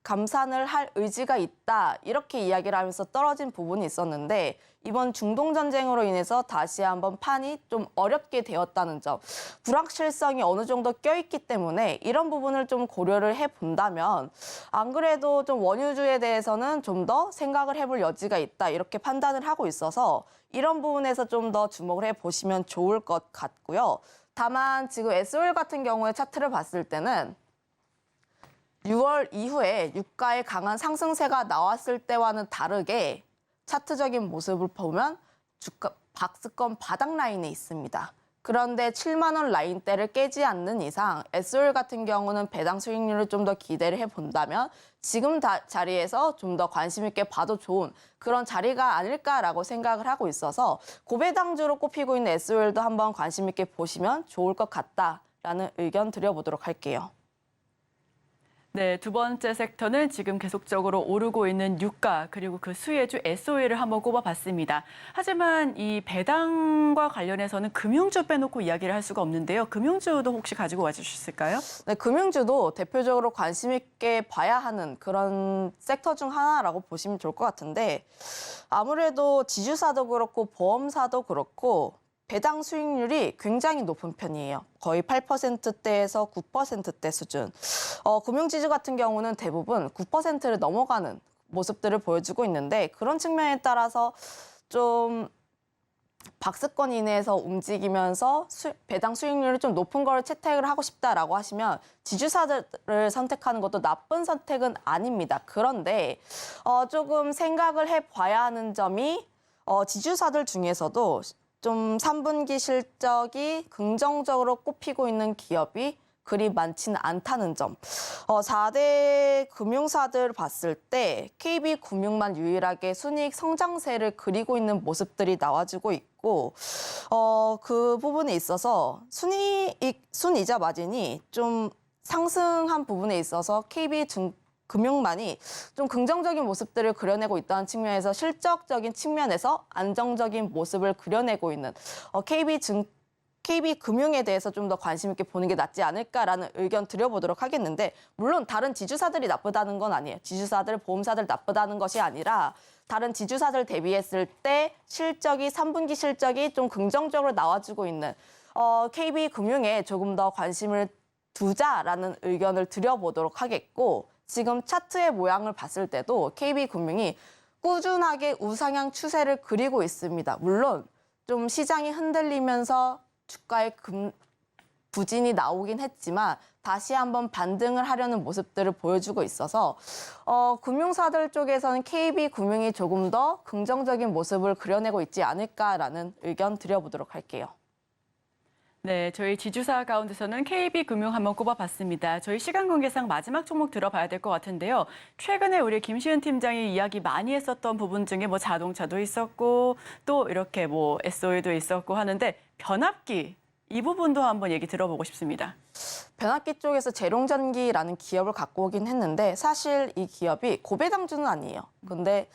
감산을 할 의지가 있다 이렇게 이야기를 하면서 떨어진 부분이 있었는데 이번 중동 전쟁으로 인해서 다시 한번 판이 좀 어렵게 되었다는 점, 불확실성이 어느 정도 껴있기 때문에 이런 부분을 좀 고려를 해본다면 안 그래도 좀 원유주에 대해서는 좀 더 생각을 해볼 여지가 있다 이렇게 판단을 하고 있어서 이런 부분에서 좀 더 주목을 해보시면 좋을 것 같고요. 다만 지금 S-오일 같은 경우에 차트를 봤을 때는 6월 이후에 유가의 강한 상승세가 나왔을 때와는 다르게 차트적인 모습을 보면 주가 박스권 바닥 라인에 있습니다. 그런데 7만 원 라인대를 깨지 않는 이상 S-오일 같은 경우는 배당 수익률을 좀 더 기대를 해본다면 지금 자리에서 좀 더 관심 있게 봐도 좋은 그런 자리가 아닐까라고 생각을 하고 있어서 고배당주로 꼽히고 있는 S-오일도 한번 관심 있게 보시면 좋을 것 같다라는 의견 드려보도록 할게요. 네, 두 번째 섹터는 지금 계속적으로 오르고 있는 유가 그리고 그 수혜주 S-오일을 한번 꼽아봤습니다. 하지만 이 배당과 관련해서는 금융주 빼놓고 이야기를 할 수가 없는데요. 금융주도 혹시 가지고 와주셨을까요? 네, 금융주도 대표적으로 관심 있게 봐야 하는 그런 섹터 중 하나라고 보시면 좋을 것 같은데 아무래도 지주사도 그렇고 보험사도 그렇고 배당 수익률이 굉장히 높은 편이에요. 거의 8%대에서 9%대 수준. 금융지주 같은 경우는 대부분 9%를 넘어가는 모습들을 보여주고 있는데 그런 측면에 따라서 좀 박스권 이내에서 움직이면서 배당 수익률이 좀 높은 걸 채택을 하고 싶다라고 하시면 지주사들을 선택하는 것도 나쁜 선택은 아닙니다. 그런데 조금 생각을 해봐야 하는 점이 지주사들 중에서도 좀 3분기 실적이 긍정적으로 꼽히고 있는 기업이 그리 많지는 않다는 점. 4대 금융사들 봤을 때 KB금융만 유일하게 순이익 성장세를 그리고 있는 모습들이 나와주고 있고 그 부분에 있어서 순이자 마진이 좀 상승한 부분에 있어서 KB금융만이 좀 긍정적인 모습들을 그려내고 있다는 측면에서 실적적인 측면에서 안정적인 모습을 그려내고 있는 KB금융에 대해서 좀 더 관심 있게 보는 게 낫지 않을까라는 의견 드려보도록 하겠는데, 물론 다른 지주사들이 나쁘다는 건 아니에요. 지주사들, 보험사들 나쁘다는 것이 아니라 다른 지주사들 대비했을 때 실적이 3분기 실적이 좀 긍정적으로 나와주고 있는 KB금융에 조금 더 관심을 두자라는 의견을 드려보도록 하겠고, 지금 차트의 모양을 봤을 때도 KB금융이 꾸준하게 우상향 추세를 그리고 있습니다. 물론 좀 시장이 흔들리면서 주가의 부진이 나오긴 했지만 다시 한번 반등을 하려는 모습들을 보여주고 있어서 금융사들 쪽에서는 KB금융이 조금 더 긍정적인 모습을 그려내고 있지 않을까라는 의견 드려보도록 할게요. 네, 저희 지주사 가운데서는 KB금융 한번 꼽아봤습니다. 저희 시간 관계상 마지막 종목 들어봐야 될 것 같은데요. 최근에 우리 김시은 팀장이 이야기 많이 했었던 부분 중에 뭐 자동차도 있었고 또 이렇게 뭐 SOE도 있었고 하는데 변압기 이 부분도 한번 얘기 들어보고 싶습니다. 변압기 쪽에서 재룡전기라는 기업을 갖고 오긴 했는데 사실 이 기업이 고배당주는 아니에요. 근데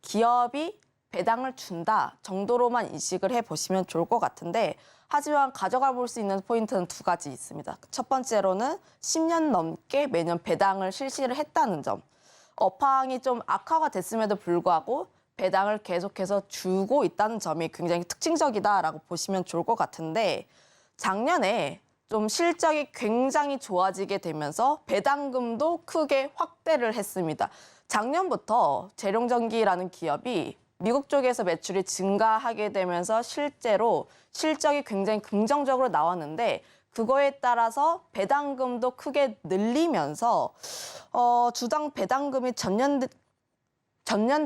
기업이 배당을 준다 정도로만 인식을 해보시면 좋을 것 같은데, 하지만 가져가 볼 수 있는 포인트는 두 가지 있습니다. 첫 번째로는 10년 넘게 매년 배당을 실시를 했다는 점. 업황이 좀 악화가 됐음에도 불구하고 배당을 계속해서 주고 있다는 점이 굉장히 특징적이다라고 보시면 좋을 것 같은데, 작년에 좀 실적이 굉장히 좋아지게 되면서 배당금도 크게 확대를 했습니다. 작년부터 재룡전기라는 기업이 미국 쪽에서 매출이 증가하게 되면서 실제로 실적이 굉장히 긍정적으로 나왔는데, 그거에 따라서 배당금도 크게 늘리면서 주당 배당금이 전년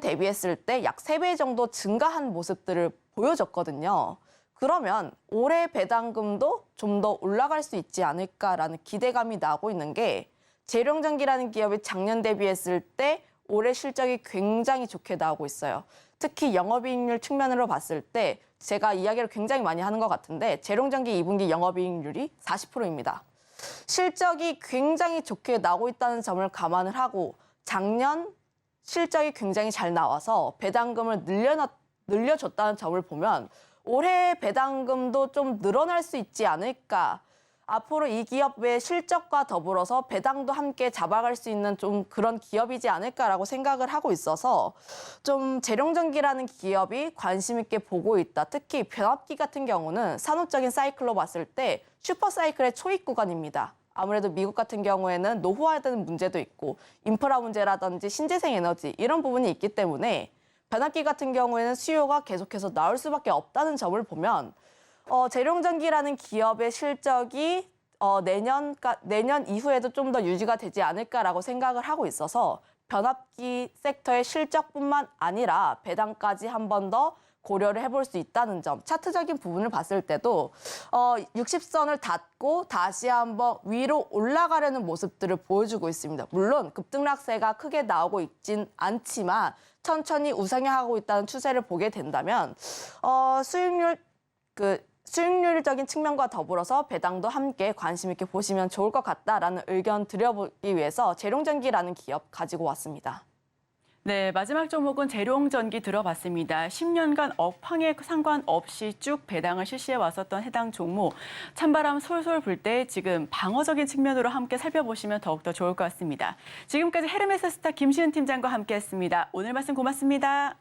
대비했을 때 약 3배 정도 증가한 모습들을 보여줬거든요. 그러면 올해 배당금도 좀 더 올라갈 수 있지 않을까라는 기대감이 나고 있는 게, 재룡전기라는 기업이 작년 대비했을 때 올해 실적이 굉장히 좋게 나오고 있어요. 특히 영업이익률 측면으로 봤을 때 제가 이야기를 굉장히 많이 하는 것 같은데, 재룡전기 2분기 영업이익률이 40%입니다. 실적이 굉장히 좋게 나오고 있다는 점을 감안을 하고 작년 실적이 굉장히 잘 나와서 배당금을 늘려줬다는 점을 보면 올해 배당금도 좀 늘어날 수 있지 않을까. 앞으로 이 기업의 실적과 더불어서 배당도 함께 잡아갈 수 있는 좀 그런 기업이지 않을까라고 생각을 하고 있어서 좀 재룡전기라는 기업이 관심 있게 보고 있다. 특히 변압기 같은 경우는 산업적인 사이클로 봤을 때 슈퍼 사이클의 초입 구간입니다. 아무래도 미국 같은 경우에는 노후화되는 문제도 있고 인프라 문제라든지 신재생 에너지 이런 부분이 있기 때문에 변압기 같은 경우에는 수요가 계속해서 나올 수밖에 없다는 점을 보면 재룡전기라는 기업의 실적이 내년 이후에도 좀 더 유지가 되지 않을까라고 생각을 하고 있어서 변압기 섹터의 실적뿐만 아니라 배당까지 한 번 더 고려를 해볼 수 있다는 점. 차트적인 부분을 봤을 때도 60선을 닫고 다시 한번 위로 올라가려는 모습들을 보여주고 있습니다. 물론 급등락세가 크게 나오고 있진 않지만 천천히 우상향하고 있다는 추세를 보게 된다면 수익률적인 측면과 더불어서 배당도 함께 관심 있게 보시면 좋을 것 같다라는 의견 드려보기 위해서 재룡전기라는 기업 가지고 왔습니다. 네, 마지막 종목은 재룡전기 들어봤습니다. 10년간 업황에 상관없이 쭉 배당을 실시해 왔었던 해당 종목. 찬바람 솔솔 불 때 지금 방어적인 측면으로 함께 살펴보시면 더욱더 좋을 것 같습니다. 지금까지 헤르메스 스타 김시은 팀장과 함께했습니다. 오늘 말씀 고맙습니다.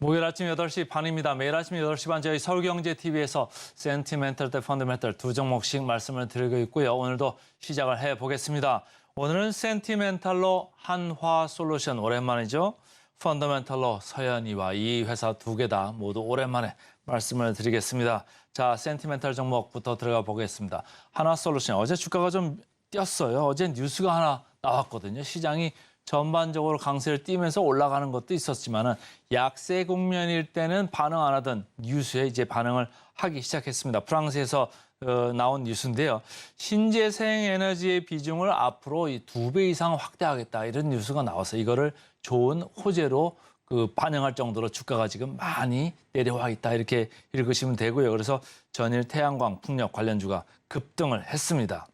목요일 아침 8시 반입니다. 매일 아침 8시 반 저희 서울경제TV에서 센티멘털 대 펀더멘털 두 종목씩 말씀을 드리고 있고요. 오늘도 시작을 해보겠습니다. 오늘은 센티멘털로 한화솔루션 오랜만이죠. 펀더멘털로 서현이와 이 회사 두 개 다 모두 오랜만에 말씀을 드리겠습니다. 자, 센티멘털 종목부터 들어가 보겠습니다. 한화솔루션 어제 주가가 좀 뛰었어요. 어제 뉴스가 하나 나왔거든요. 시장이 전반적으로 강세를 띠면서 올라가는 것도 있었지만은 약세 국면일 때는 반응 안 하던 뉴스에 이제 반응을 하기 시작했습니다. 프랑스에서 나온 뉴스인데요. 신재생 에너지의 비중을 앞으로 2배 이상 확대하겠다 이런 뉴스가 나와서 이거를 좋은 호재로 반영할 정도로 주가가 지금 많이 내려와 있다 이렇게 읽으시면 되고요. 그래서 전일 태양광 풍력 관련주가 급등을 했습니다.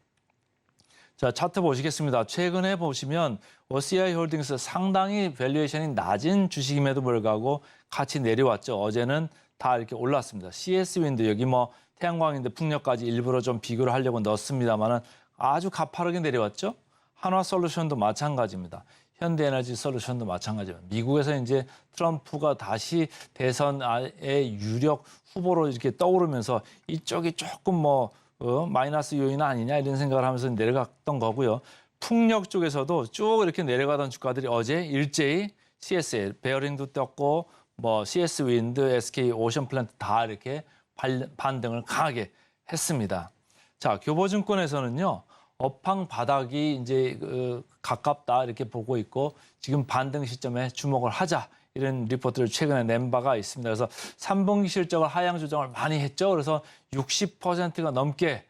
자, 차트 보시겠습니다. 최근에 보시면 OCI 홀딩스 상당히 밸류에이션이 낮은 주식임에도 불구하고 같이 내려왔죠. 어제는 다 이렇게 올랐습니다. CS 윈드 여기 뭐 태양광인데 풍력까지 일부러 좀 비교를 하려고 넣었습니다만은 아주 가파르게 내려왔죠. 한화솔루션도 마찬가지입니다. 현대에너지 솔루션도 마찬가지입니다. 미국에서 이제 트럼프가 다시 대선의 유력 후보로 이렇게 떠오르면서 이쪽이 조금 마이너스 요인 아니냐 이런 생각을 하면서 내려갔던 거고요. 풍력 쪽에서도 쭉 이렇게 내려가던 주가들이 어제 일제히 CSL, 베어링도 떴고 CS 윈드, SK 오션 플랜트 다 이렇게 반등을 강하게 했습니다. 자, 교보증권에서는요. 업황 바닥이 이제 가깝다 이렇게 보고 있고 지금 반등 시점에 주목을 하자. 이런 리포트를 최근에 낸 바가 있습니다. 그래서 3분기 실적을 하향 조정을 많이 했죠. 그래서 60%가 넘게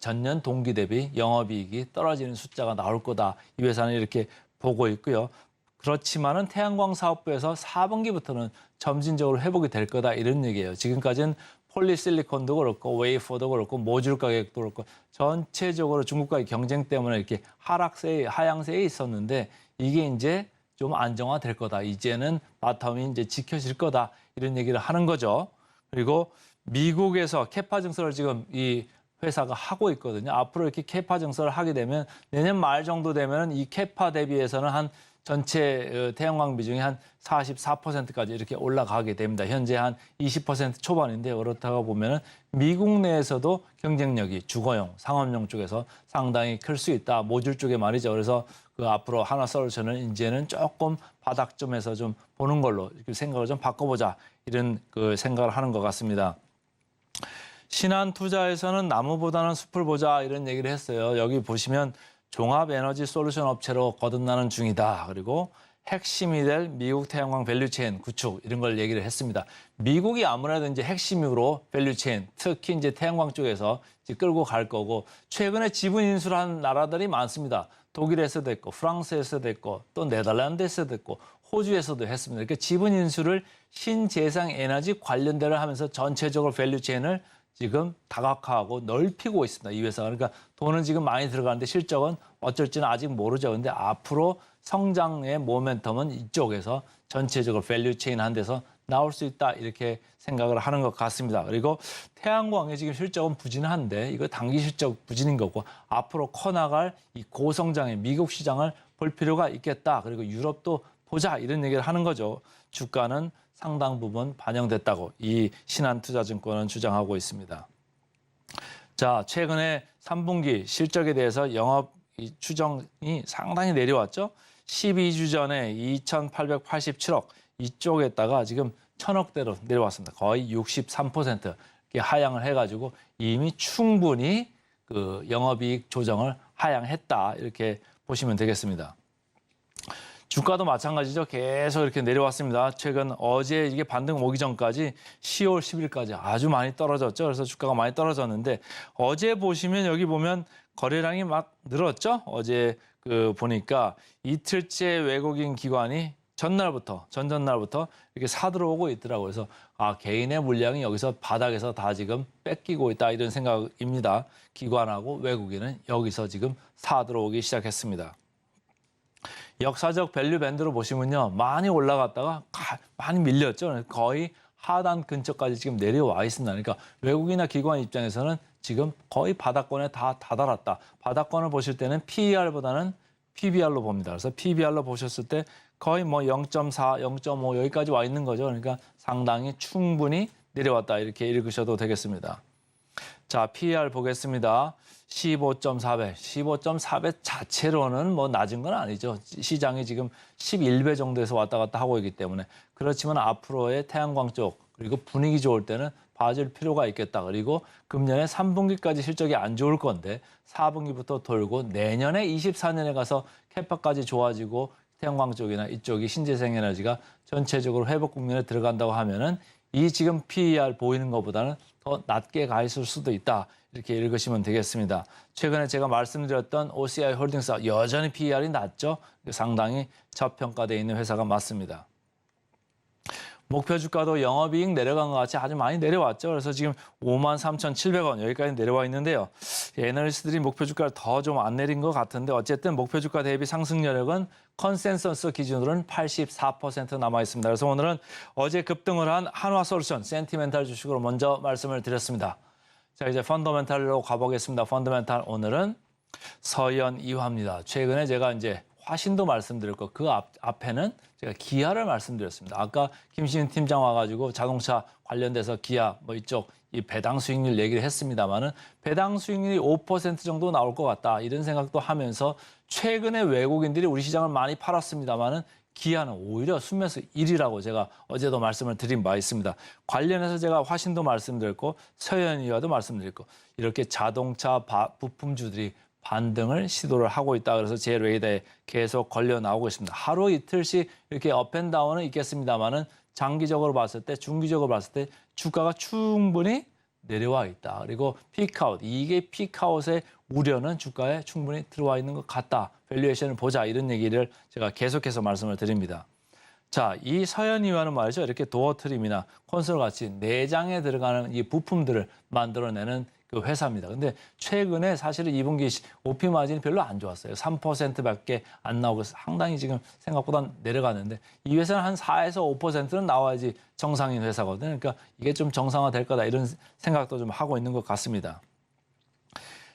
전년 동기 대비 영업이익이 떨어지는 숫자가 나올 거다. 이 회사는 이렇게 보고 있고요. 그렇지만은 태양광 사업부에서 4분기부터는 점진적으로 회복이 될 거다. 이런 얘기예요. 지금까지는 폴리실리콘도 그렇고 웨이퍼도 그렇고 모듈 가격도 그렇고 전체적으로 중국과의 경쟁 때문에 이렇게 하향세에 있었는데 이게 이제 좀 안정화될 거다. 이제는 바텀이 이제 지켜질 거다. 이런 얘기를 하는 거죠. 그리고 미국에서 캐파 증설을 지금 이 회사가 하고 있거든요. 앞으로 이렇게 캐파 증설을 하게 되면 내년 말 정도 되면 이 캐파 대비해서는 한 전체 태양광 비중이 한 44%까지 이렇게 올라가게 됩니다. 현재 한 20% 초반인데 그렇다고 보면은 미국 내에서도 경쟁력이 주거용, 상업용 쪽에서 상당히 클 수 있다. 모듈 쪽에 말이죠. 그래서 앞으로 한화솔루션은 이제는 조금 바닥점에서 좀 보는 걸로 이렇게 생각을 좀 바꿔보자 이런 생각을 하는 것 같습니다. 신한투자에서는 나무보다는 숲을 보자 이런 얘기를 했어요. 여기 보시면 종합에너지 솔루션 업체로 거듭나는 중이다. 그리고 핵심이 될 미국 태양광 밸류체인 구축 이런 걸 얘기를 했습니다. 미국이 아무래도 이제 핵심으로 밸류체인 특히 이제 태양광 쪽에서 이제 끌고 갈 거고 최근에 지분 인수한 나라들이 많습니다. 독일에서도 했고 프랑스에서도 했고 또 네덜란드에서도 했고 호주에서도 했습니다. 이렇게 지분 인수를 신재생 에너지 관련대로 하면서 전체적으로 밸류체인을 지금 다각화하고 넓히고 있습니다. 이 회사가. 그러니까 돈은 지금 많이 들어가는데 실적은 어쩔지는 아직 모르죠. 근데 앞으로 성장의 모멘텀은 이쪽에서 전체적으로 밸류체인 한 데서 나올 수 있다. 이렇게 생각을 하는 것 같습니다. 그리고 태양광의 지금 실적은 부진한데 이거 단기 실적 부진인 거고 앞으로 커나갈 이 고성장의 미국 시장을 볼 필요가 있겠다. 그리고 유럽도 보자. 이런 얘기를 하는 거죠. 주가는 상당 부분 반영됐다고 이 신한투자증권은 주장하고 있습니다. 자, 최근에 3분기 실적에 대해서 영업 추정이 상당히 내려왔죠. 12주 전에 2,887억 이쪽에다가 지금 1,000억대로 내려왔습니다. 거의 63% 하향을 해가지고 이미 충분히 영업이익 조정을 하향했다 이렇게 보시면 되겠습니다. 주가도 마찬가지죠. 계속 이렇게 내려왔습니다. 최근 어제 이게 반등 오기 전까지 10월 10일까지 아주 많이 떨어졌죠. 그래서 주가가 많이 떨어졌는데 어제 보시면 여기 보면 거래량이 막 늘었죠. 어제 보니까 이틀째 외국인 기관이 전전날부터 이렇게 사들어오고 있더라고요. 그래서 개인의 물량이 여기서 바닥에서 다 지금 뺏기고 있다 이런 생각입니다. 기관하고 외국인은 여기서 지금 사들어오기 시작했습니다. 역사적 밸류 밴드로 보시면요. 많이 올라갔다가 많이 밀렸죠. 거의 하단 근처까지 지금 내려와 있습니다. 그러니까 외국이나 기관 입장에서는 지금 거의 바닥권에 다 다다랐다. 바닥권을 보실 때는 PER보다는 PBR로 봅니다. 그래서 PBR로 보셨을 때 거의 뭐 0.4, 0.5 여기까지 와 있는 거죠. 그러니까 상당히 충분히 내려왔다 이렇게 읽으셔도 되겠습니다. 자, PER 보겠습니다. 15.4배. 15.4배 자체로는 뭐 낮은 건 아니죠. 시장이 지금 11배 정도에서 왔다 갔다 하고 있기 때문에. 그렇지만 앞으로의 태양광 쪽 그리고 분위기 좋을 때는 봐줄 필요가 있겠다. 그리고 금년에 3분기까지 실적이 안 좋을 건데 4분기부터 돌고 내년에 24년에 가서 캐파까지 좋아지고 태양광 쪽이나 이쪽이 신재생에너지가 전체적으로 회복 국면에 들어간다고 하면은 이 지금 PER 보이는 것보다는 더 낮게 가 있을 수도 있다. 이렇게 읽으시면 되겠습니다. 최근에 제가 말씀드렸던 OCI 홀딩스 여전히 PER이 낮죠. 상당히 저평가되어 있는 회사가 맞습니다. 목표 주가도 영업이익 내려간 것 같이 아주 많이 내려왔죠. 그래서 지금 53,700원 여기까지 내려와 있는데요. 애널리스트들이 목표 주가를 더 좀 안 내린 것 같은데 어쨌든 목표 주가 대비 상승 여력은 컨센서스 기준으로는 84% 남아 있습니다. 그래서 오늘은 어제 급등을 한 한화솔루션 센티멘탈 주식으로 먼저 말씀을 드렸습니다. 자, 이제 펀더멘탈로 가보겠습니다. 펀더멘탈 오늘은 서현이화입니다. 최근에 제가 이제 화신도 말씀드렸고 그 앞에는 제가 기아를 말씀드렸습니다. 아까 김시윤 팀장 와가지고 자동차 관련돼서 기아 뭐 이쪽 이 배당 수익률 얘기를 했습니다만은 배당 수익률이 5% 정도 나올 것 같다 이런 생각도 하면서 최근에 외국인들이 우리 시장을 많이 팔았습니다만은 기아는 오히려 순매수 1위라고 제가 어제도 말씀을 드린 바 있습니다. 관련해서 제가 화신도 말씀드렸고 서현이와도 말씀드렸고 이렇게 자동차 부품주들이 반등을 시도를 하고 있다. 그래서 제 레이더에 계속 걸려 나오고 있습니다. 하루 이틀씩 이렇게 업앤다운은 있겠습니다만은 장기적으로 봤을 때, 중기적으로 봤을 때 주가가 충분히 내려와 있다. 그리고 피크아웃, 이게 피크아웃의 우려는 주가에 충분히 들어와 있는 것 같다. 밸류에이션을 보자. 이런 얘기를 제가 계속해서 말씀을 드립니다. 자, 이 서현이와는 말이죠. 이렇게 도어 트림이나 콘솔 같이 내장에 들어가는 이 부품들을 만들어내는 그 회사입니다. 근데 최근에 사실은 2분기 OP 마진이 별로 안 좋았어요. 3%밖에 안 나오고 상당히 지금 생각보다 내려가는데 이 회사는 한 4에서 5%는 나와야지 정상인 회사거든요. 그러니까 이게 좀 정상화될 거다 이런 생각도 좀 하고 있는 것 같습니다.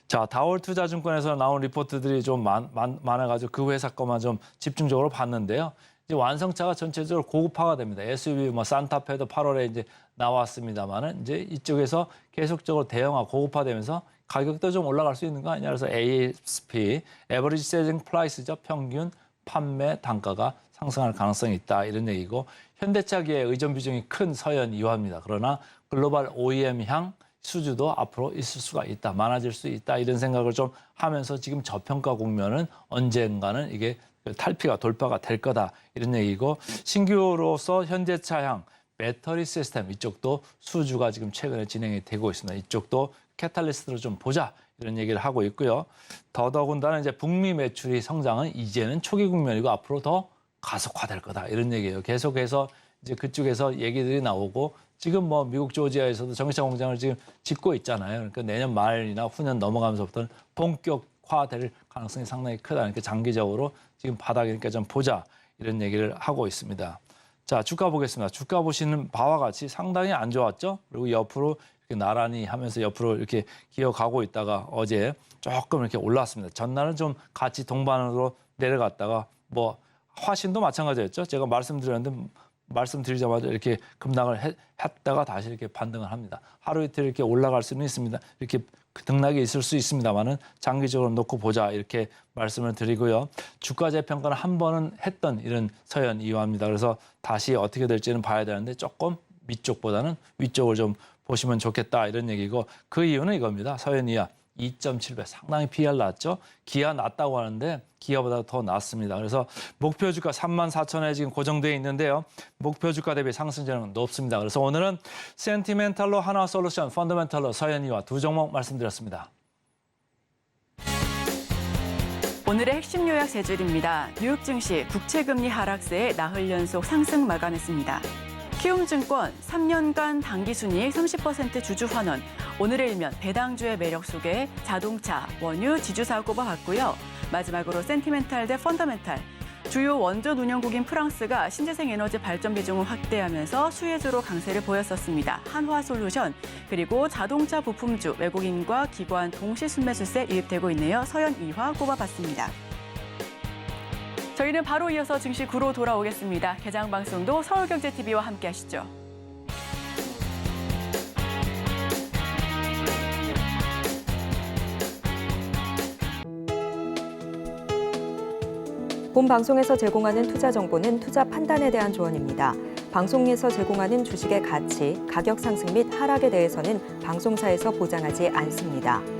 자, 다올투자증권에서 나온 리포트들이 좀 많아가지고 그 회사 것만 좀 집중적으로 봤는데요. 이제 완성차가 전체적으로 고급화가 됩니다. SUV 뭐 산타페도 8월에 이제 나왔습니다만은 이제 이쪽에서 계속적으로 대형화 고급화되면서 가격도 좀 올라갈 수 있는 거 아니냐. 그래서 ASP, Average Selling Price죠. 평균 판매 단가가 상승할 가능성이 있다. 이런 얘기고 현대차기의 의존 비중이 큰 서현이화입니다. 그러나 글로벌 OEM 향 수주도 앞으로 있을 수가 있다. 많아질 수 있다. 이런 생각을 좀 하면서 지금 저평가 국면은 언젠가는 이게 탈피가 돌파가 될 거다. 이런 얘기고 신규로서 현대차향 배터리 시스템 이쪽도 수주가 지금 최근에 진행이 되고 있습니다. 이쪽도 캐탈리스트로 좀 보자. 이런 얘기를 하고 있고요. 더더군다나 이제 북미 매출이 성장은 이제는 초기 국면이고 앞으로 더 가속화될 거다. 이런 얘기예요. 계속해서 이제 그쪽에서 얘기들이 나오고 지금 뭐 미국 조지아에서도 전기차 공장을 지금 짓고 있잖아요. 그러니까 내년 말이나 후년 넘어가면서부터는 본격화될 가능성이 상당히 크다. 그러니까 장기적으로 지금 바닥이니까 좀 보자. 이런 얘기를 하고 있습니다. 자, 주가 보겠습니다. 주가 보시는 바와 같이 상당히 안 좋았죠. 그리고 옆으로 이렇게 나란히 하면서 옆으로 이렇게 기어가고 있다가 어제 조금 이렇게 올랐습니다. 전날은 좀 같이 동반으로 내려갔다가 뭐 화신도 마찬가지였죠. 제가 말씀드리자마자 이렇게 급락을 했다가 다시 이렇게 반등을 합니다. 하루 이틀 이렇게 올라갈 수는 있습니다. 이렇게 등락이 있을 수 있습니다만은 장기적으로 놓고 보자 이렇게 말씀을 드리고요. 주가 재평가는 한 번은 했던 이런 서현이화입니다. 그래서 다시 어떻게 될지는 봐야 되는데 조금 밑쪽보다는 위쪽을 좀 보시면 좋겠다 이런 얘기고 그 이유는 이겁니다. 서현이화 2.7배 상당히 PER 낮죠. 기아 낮다고 하는데 기아보다 더 낮습니다. 그래서 목표 주가 34,000원에 지금 고정되어 있는데요. 목표 주가 대비 상승률은 높습니다. 그래서 오늘은 센티멘탈로 한화솔루션, 펀더멘탈로 서현이와 두 종목 말씀드렸습니다. 오늘의 핵심 요약 세 줄입니다. 뉴욕 증시 국채금리 하락세에 나흘 연속 상승 마감했습니다. 키움증권 3년간 당기순이익 30% 주주 환원. 오늘의 일면 배당주의 매력 속에 자동차, 원유, 지주사 꼽아봤고요. 마지막으로 센티멘탈 대 펀더멘탈. 주요 원전 운영국인 프랑스가 신재생 에너지 발전 비중을 확대하면서 수혜주로 강세를 보였었습니다. 한화솔루션, 그리고 자동차 부품주, 외국인과 기관 동시 순매수세 유입되고 있네요. 서현이화 꼽아봤습니다. 저희는 바로 이어서 증시 구로 돌아오겠습니다. 개장 방송도 서울경제TV와 함께 하시죠. 본 방송에서 제공하는 투자 정보는 투자 판단에 대한 조언입니다. 방송에서 제공하는 주식의 가치, 가격 상승 및 하락에 대해서는 방송사에서 보장하지 않습니다.